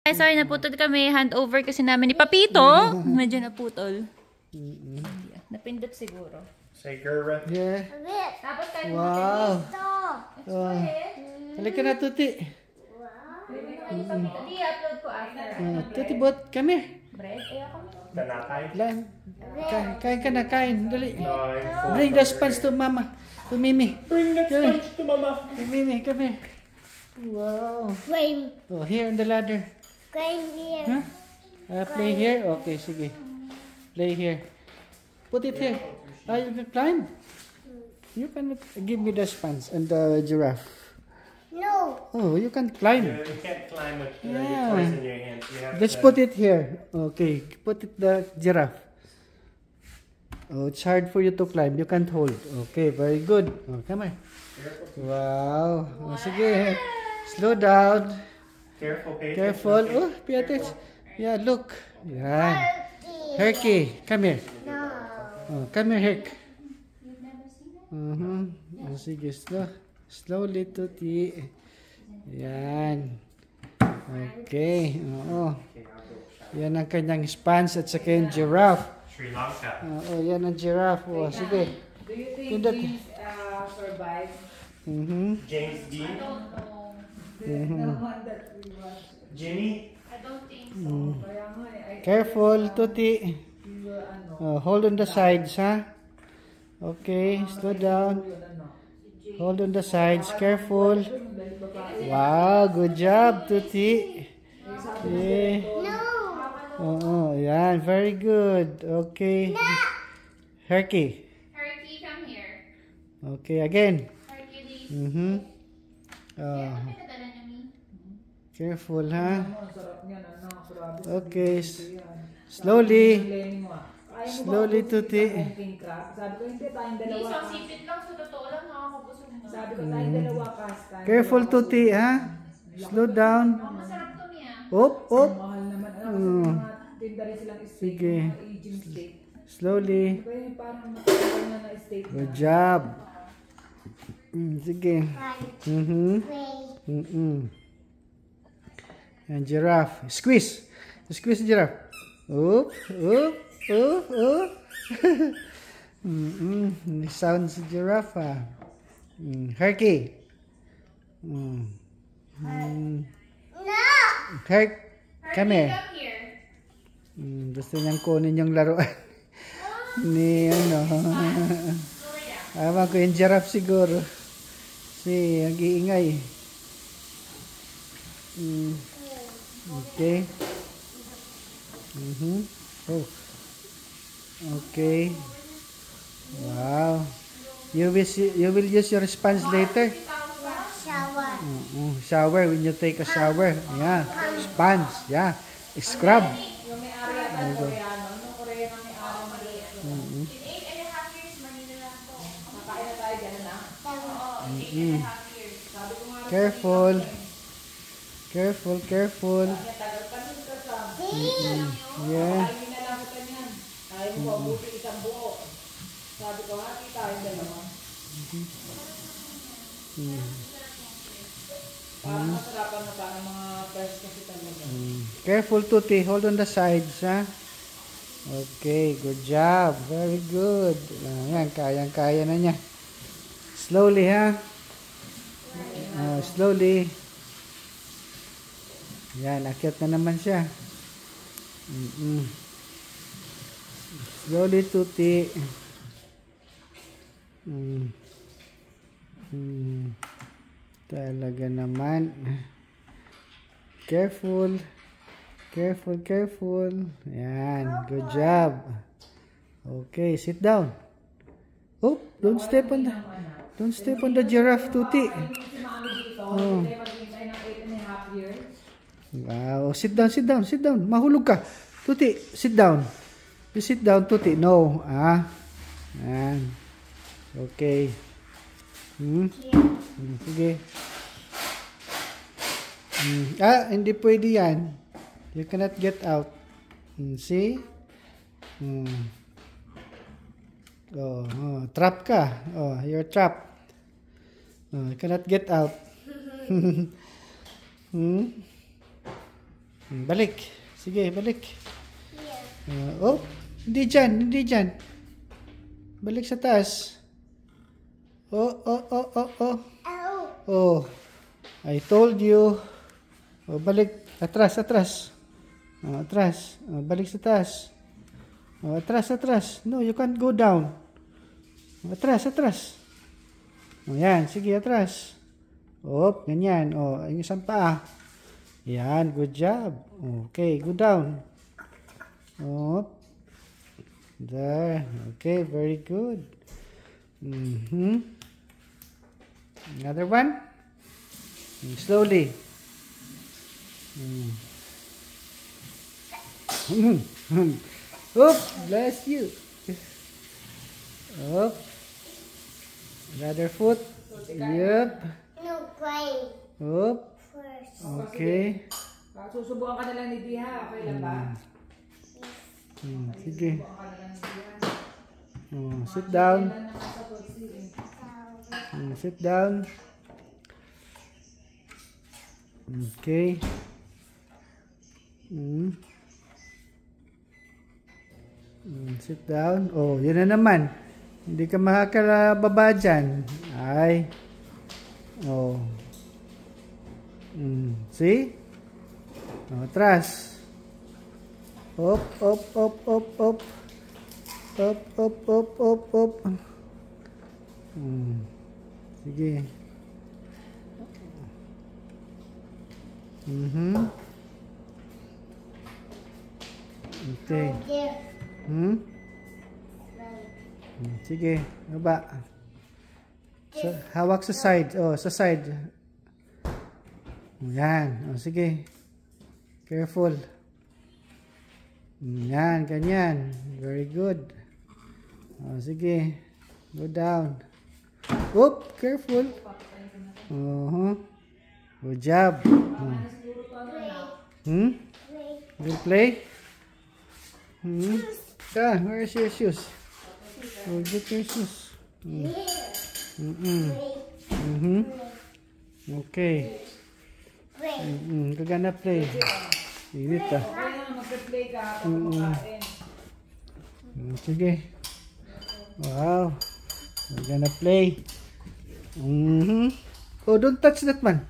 Ay, sorry, naputol kami. Handover kasi namin ni Papito. Medyo naputol. Napindot siguro. Say Gura. Yeah. Tapos tayo Wow. Halika na, Tuti. I-upload ko after. Tuti, bot, come here. Bread? Ayoko mo. Tanakay. Kain ka na, kain. Dali. No, Bring the sponge to Mama. To Mimi. Bring that sponge to Mama. To Mimi, come here. Wow. Flame. Oh, here on the ladder. Flame here. Huh? Play here? Okay, sige. Play here. Put it here. You can climb. You can give me the sponge and the giraffe. No. Oh, you can climb. You can't climb with your Yeah. toys in your hands. You have Let's to put it here. Okay, put it the giraffe. Oh, it's hard for you to climb. You can't hold. Okay, very good. Oh, come here. Wow. Oh, sige. Slow down. Careful, pay Careful. attention. Oh, pay attention. Yeah, look. Yan. Herky, come here. No. Oh, come here, Herc. Oh, sige, slowly, Tuti. Yan. Okay. Oo. Yan ang kanyang sponge at saka yung giraffe. Sri Lanka. Oo, yan ang giraffe. Oh, sige. Do you think Pindot. these survive? James Dean. The one that we watched. Jimmy. I don't think so. Kaya nga eh, Careful, Tuti. we were ano, Hold on the sides, ha? Okay, slow down. yun ano. Hold on the sides. Careful. Wow, good job, Tuti. Okay. No. Oo, yan. Very good. Okay. Herky. Herky, come here. Okay, again. Hercules. Oh, Pinadala niyo, Mi. careful, ha? Ang sarap niyan, ano, grabe. Okay. Slowly. Learning mo ah. Kaya mo ba Slowly, ubusin Tuti. isang king crab? Sabi ko, hindi, tayong Hindi, dalawa. isang sipit lang. Sa totoo lang, nakakabusog na. Sabi ko, tayong dalawa kastan. Careful, Tuti, ha? Slow down. Masarap to, Mi, ah. Up, up. Mahal naman. Ano, kasi mga tinda rin silang steak. Sige. Mga aging steak. Slowly. Kaya yung parang matagal na na steak na. Good job. Sige. Flame. And giraffe. Squeeze. Squeeze the giraffe. Oop, oop, oop, oop. Sounds giraffe, ah. Herky. No. Herc, come here. Come here. Gusto niyang kunin yung laruan. Ni ano. Alam ko yung giraffe siguro. Si, nag-iingay. Okay. Oh. Okay. Wow. You will use your sponge later. Shower. Shower when you take a shower. Yeah. Sponge. Yeah. Scrub. Yung may area na Koreano. Ano Koreano may area maliit. In 8.5 years, Manila lang to. Makain na tayo dyan na. Oo, in 8.5 years. Sabi ko nga, Careful. Careful, careful. tagal pa nun ka sa. Yeah. Kainin na lang kita niyan. Kaya mo mabuti isang buo. Sabi ko, hati tayo dalawa. Parang masarapan na parang mga fresh kasi talaga. Careful, Tuti. Hold on the sides, ha? Okay, good job. Very good. Ayan, kayang-kaya na niya. Slowly, ha? Slowly. Yan, akyat na naman siya. Slowly, Tuti. Talaga naman. Careful. Careful, careful. Yan, good job. Okay, sit down. Oh, don't step on the giraffe, Tuti. Oh. Wow, sit down, sit down, sit down. Mahulog ka. Tuti, sit down. You sit down, Tuti. No, ah. Yan. Okay. Sige. Hindi pwede yan. You cannot get out. See? Trap ka. Oh, you're trapped. You cannot get out. Balik. Sige, balik. Here. Oh, hindi dyan, hindi dyan. Balik sa taas. Oh. Oh. Oh, I told you. Oh, balik. Atras. Oh, atras. Oh, balik sa taas. Oh, atras. No, you can't go down. Oh, atras. Oh, yan. Sige, atras. Oh, ganyan. Oh, yung isang paa. Yan, good job. Okay, go down. Oh. There. Okay, very good. Another one. Slowly. Oop, bless you. Up. Another foot. Yep. No, play Up. first. Okay. Susubukan ka na lang ni Diha. Okay lang ba? Sige. Susubukan ka na lang ni Diha. Sit down. Kailan naman sa kursi eh. Sit down. Okay. Sit down. Oh, yun na naman. Hindi ka makakalababa dyan. Ay. Oh. See? Oh, atras. Up. Up. Sige. Okay. There. Sige, baba. Hawak sa side. Oh, sa side. Yan. Oh, sige. Careful. Yan, ganyan. Very good. Oh, sige. Go down. Oop, careful. Good job. You play? Where's your shoes? Oh, get your shoes. Okay. We're gonna play. Init ah. Kaya nga mag-play ka habang kumakain. Sige. Wow. We're gonna play. Oh, don't touch that one.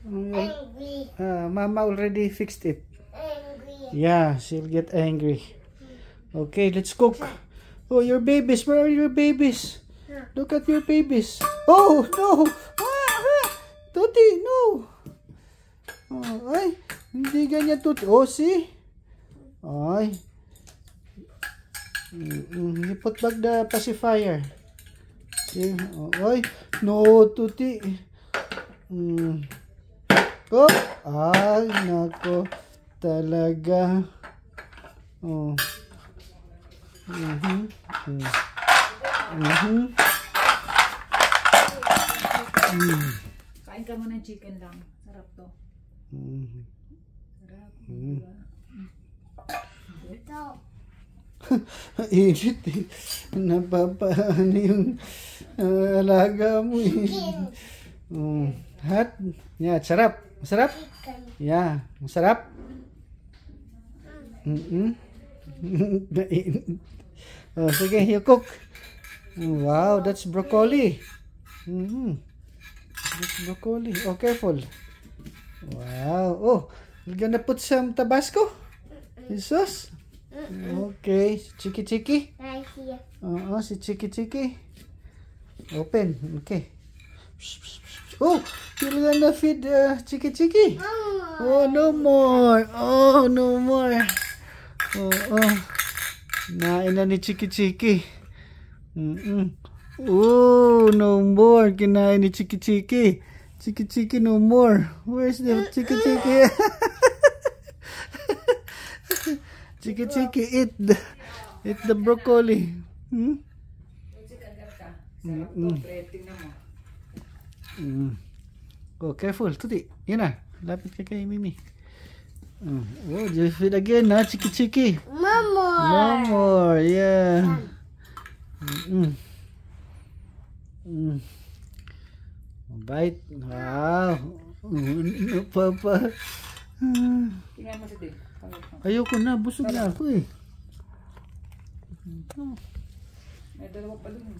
Angry. Mama already fixed it. Angry. Yeah, she'll get angry. Okay, let's cook. Oh, your babies. Where are your babies? Look at your babies. Oh, no. Tuti, no. Oh, ay, hindi ganyan, Tuti. Oh, see? Ay. You put back the pacifier. See? Oh, ay, no, Tuti. Oh, ay, nako. Talaga. Oh. Kain ka muna ng chicken lang. Sarap to. Sarap. Diba? Ito. Init eh. Napapaano yung alaga mo eh. Hot? Yeah, sarap. Masarap? Yeah, masarap? Oh, sige, you cook. Wow, that's broccoli. That's broccoli. Oh, careful. Wow. Oh, you're gonna put some Tabasco? Sauce? Okay. Chiki. Right here. Si Chiki. Open. Okay. Oh, you're gonna feed Chiki. Oh, no more. Oh, no more. Oh. Nain na ni Chiki. Oh, no more. Kinain ni Chiki. Chiki, no more. Where's the Chiki? Chiki, eat the broccoli. Oh, careful, Tuti. Yan na. Lapit ka kay Mimi. Oh, just feed again, ha? Chiki. No more, yeah. Bite. Wow. No, Papa. Tingnan mo si Dave. Ayoko na, busog na ako eh. May dalawa pa dun.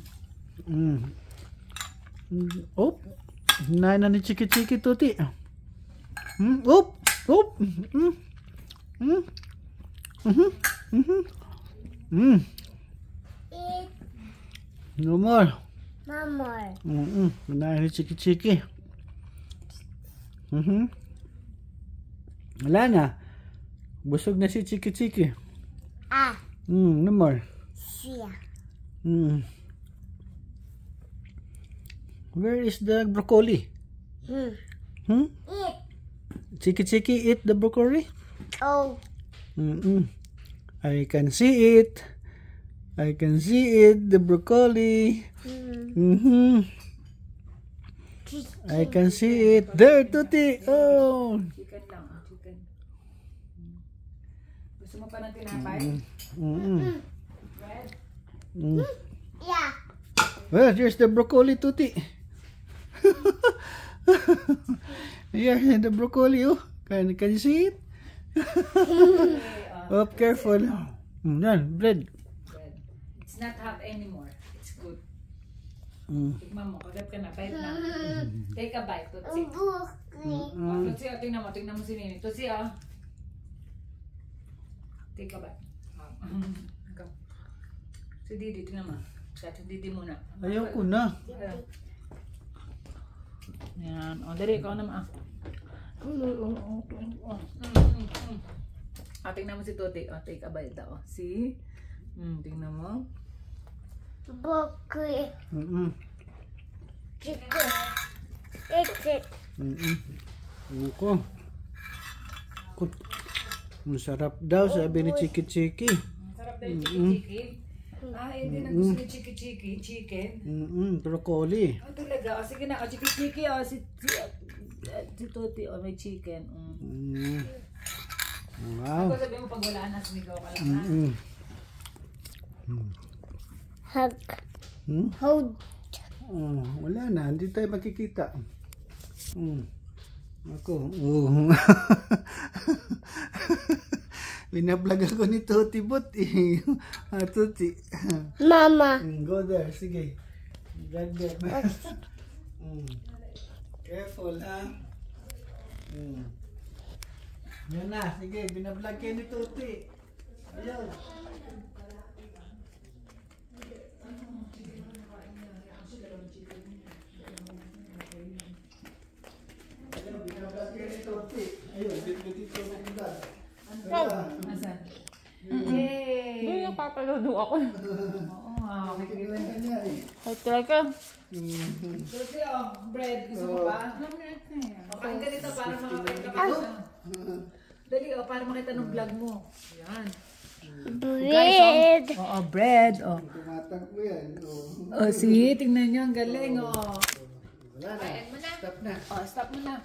Oh, hinahin na ni Chiki Tuti. Oh, oh. Eat. No more. Mama. Hinahin ni Chiki. Wala na. Busog na si Chiki. Ah. No more. Siya. Where is the broccoli? Eat. Chiki, eat the broccoli? Oh. I can see it. The broccoli. I can see it. There, Tuti. Oh. Chicken lang. Chicken. Gusto mo pa ng tinapay? Yeah. Well, here's the broccoli, Tuti. Here's the broccoli. Oh. Can you see it? Oh, careful. Yan, bread. Bread. It's not hot anymore. It's good. Tignan mo, kagap ka na. Bite na. Take a bite, Tutsi. Tutsi, tingnan mo si Nini. Tutsi, Take a bite. Si Didi, tingnan mo. Si Didi muna. Ayoko na. Yan. O, dali, ikaw naman. Tingnan mo si Tuti. Take a bite daw. See? Tingnan mo. Broccoli. Chicken. Eat it. Ako. Masarap daw, sabi ni Chiki. Sarap daw yung chiki-chiki. Hindi na gusto ni chiki-chiki. Chicken. Broccoli. Talaga. Sige na. Chiki-chiki. Si Tuti. May chicken. Wow. Ako sabi mo pag wala na, sumigaw ka lang ha. Hug. Hold. Wala na, hindi tayo makikita. Ako. Binablog ako ni Tuti Bot eh. Tuti. Mama. Go there, sige. Drag them. Careful ha. Yan na, sige, binablog kayo ni Tuti. Ayun. Ayun, dito na. Asan? Yay! Hindi, napapaludo ako. Oo, Nakikilan ka niya eh. Ay, try ka. Tuti, bread. Gusto mo ba? Kain ka dito para makakain ka pa. Dali, para makita ng vlog mo. Yan. Bread. Oo, bread. Tumatakbo yan. See, tingnan nyo. Ang galing. Wala na. Stop na. Stop mo na.